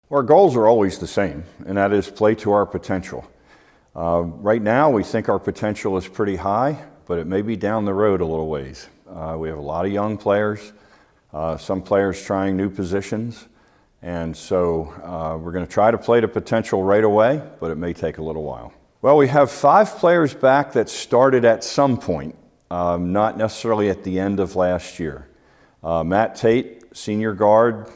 Our goals are always the same, and that is play to our potential. Right now, we think our potential is pretty high, but it may be down the road a little ways. We have a lot of young players, some players trying new positions, and so we're going to try to play to potential right away, but it may take a little while. Well, we have 5 players back that started at some point, not necessarily at the end of last year. Matt Tate, senior guard,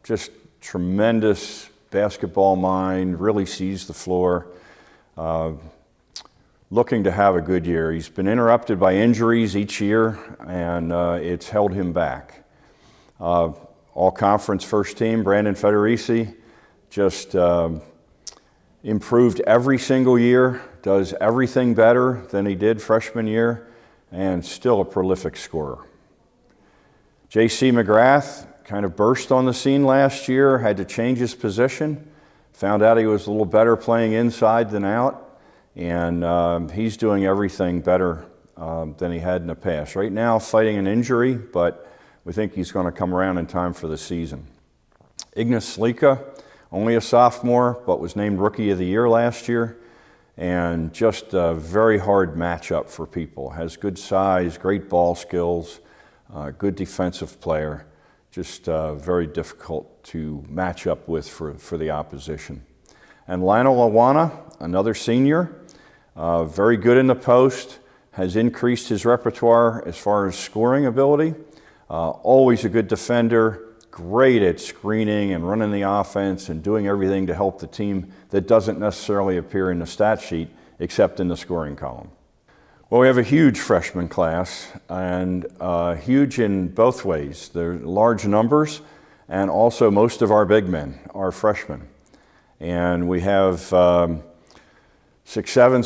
just tremendous basketball mind, really sees the floor, looking to have a good year. He's been interrupted by injuries each year, and it's held him back. All-conference first team, Brandon Federici, just improved every single year, does everything better than he did freshman year, and still a prolific scorer. J.C. McGrath kind of burst on the scene last year, had to change his position, found out he was a little better playing inside than out, and he's doing everything better than he had in the past. Right now, fighting an injury, but we think he's going to come around in time for the season. Ignas Slika, only a sophomore, but was named Rookie of the Year last year, and just a very hard matchup for people. Has good size, great ball skills, good defensive player. Just very difficult to match up with for the opposition. And Lionel Awana, another senior, very good in the post, has increased his repertoire as far as scoring ability. Always a good defender, great at screening and running the offense and doing everything to help the team that doesn't necessarily appear in the stat sheet except in the scoring column. Well, we have a huge freshman class, and huge in both ways. There are large numbers, and also most of our big men are freshmen. And we have 6'7", 6'7",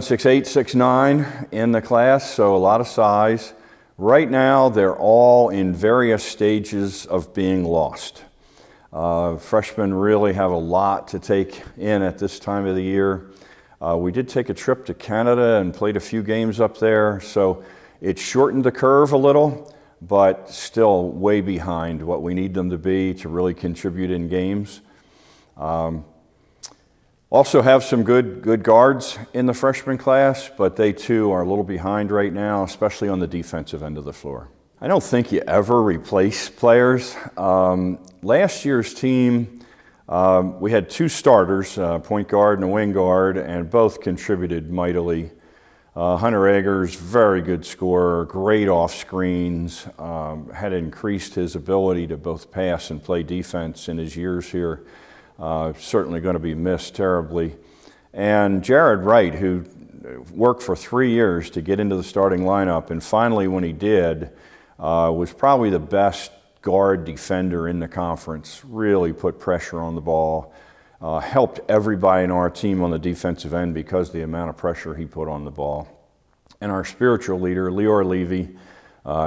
6'8", 6'9" in the class, so a lot of size. Right now, they're all in various stages of being lost. Freshmen really have a lot to take in at this time of the year. We did take a trip to Canada and played a few games up there, so it shortened the curve a little, but still way behind what we need them to be to really contribute in games. Also have some good guards in the freshman class, but they too are a little behind right now, especially on the defensive end of the floor. I don't think you ever replace players. Last year's team, we had 2 starters, a point guard and a wing guard, and both contributed mightily. Hunter Eggers, very good scorer, great off screens, had increased his ability to both pass and play defense in his years here. Certainly going to be missed terribly. And Jared Wright, who worked for 3 years to get into the starting lineup, and finally when he did, was probably the best guard defender in the conference, really put pressure on the ball, helped everybody in our team on the defensive end because of the amount of pressure he put on the ball. And our spiritual leader, Leor Levy,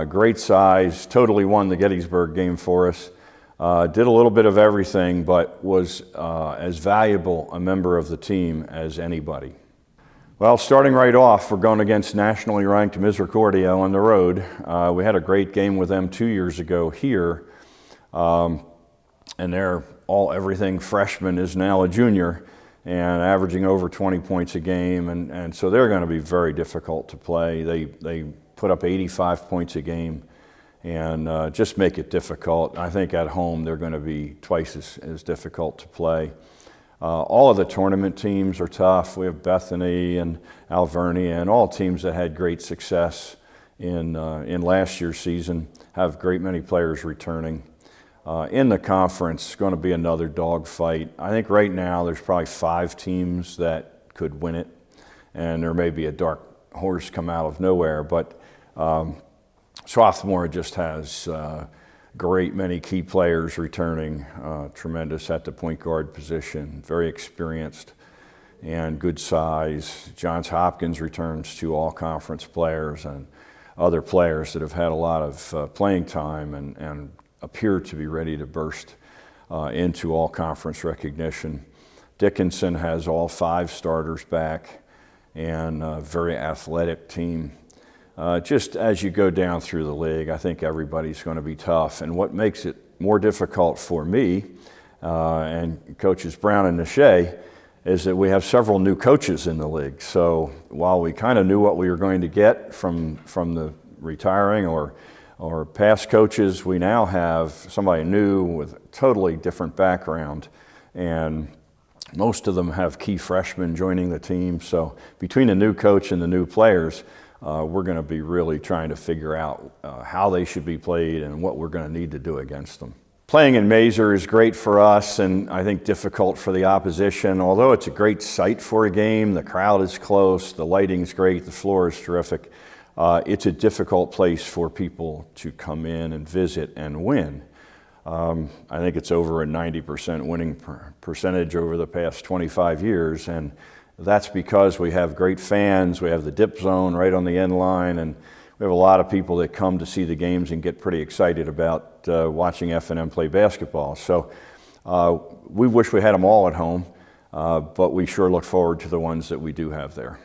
great size, totally won the Gettysburg game for us, did a little bit of everything, but was as valuable a member of the team as anybody. Well, starting right off, we're going against nationally ranked Misericordia on the road. We had a great game with them 2 years ago here, and they're everything freshman is now a junior and averaging over 20 points a game, and so they're going to be very difficult to play. They put up 85 points a game and just make it difficult. I think at home they're going to be twice as difficult to play. All of the tournament teams are tough. We have Bethany and Alvernia and all teams that had great success in last year's season have a great many players returning. In the conference, it's going to be another dogfight. I think right now there's probably 5 teams that could win it, and there may be a dark horse come out of nowhere, but Swarthmore just has great many key players returning, tremendous at the point guard position, very experienced and good size. Johns Hopkins returns 2 all-conference players and other players that have had a lot of playing time and appear to be ready to burst into all-conference recognition. Dickinson has all 5 starters back and a very athletic team. Just as you go down through the league, I think everybody's going to be tough. And what makes it more difficult for me and Coaches Brown and Nashe, is that we have several new coaches in the league. So while we kind of knew what we were going to get from the retiring or past coaches, we now have somebody new with a totally different background, and most of them have key freshmen joining the team. So between the new coach and the new players, we're going to be really trying to figure out how they should be played and what we're going to need to do against them. Playing in Mazer is great for us and I think difficult for the opposition. Although it's a great site for a game, the crowd is close, the lighting's great, the floor is terrific. It's a difficult place for people to come in and visit and win. I think it's over a 90% winning percentage over the past 25 years, and that's because we have great fans. We have the dip zone right on the end line, and we have a lot of people that come to see the games and get pretty excited about watching F&M play basketball. So we wish we had them all at home, but we sure look forward to the ones that we do have there.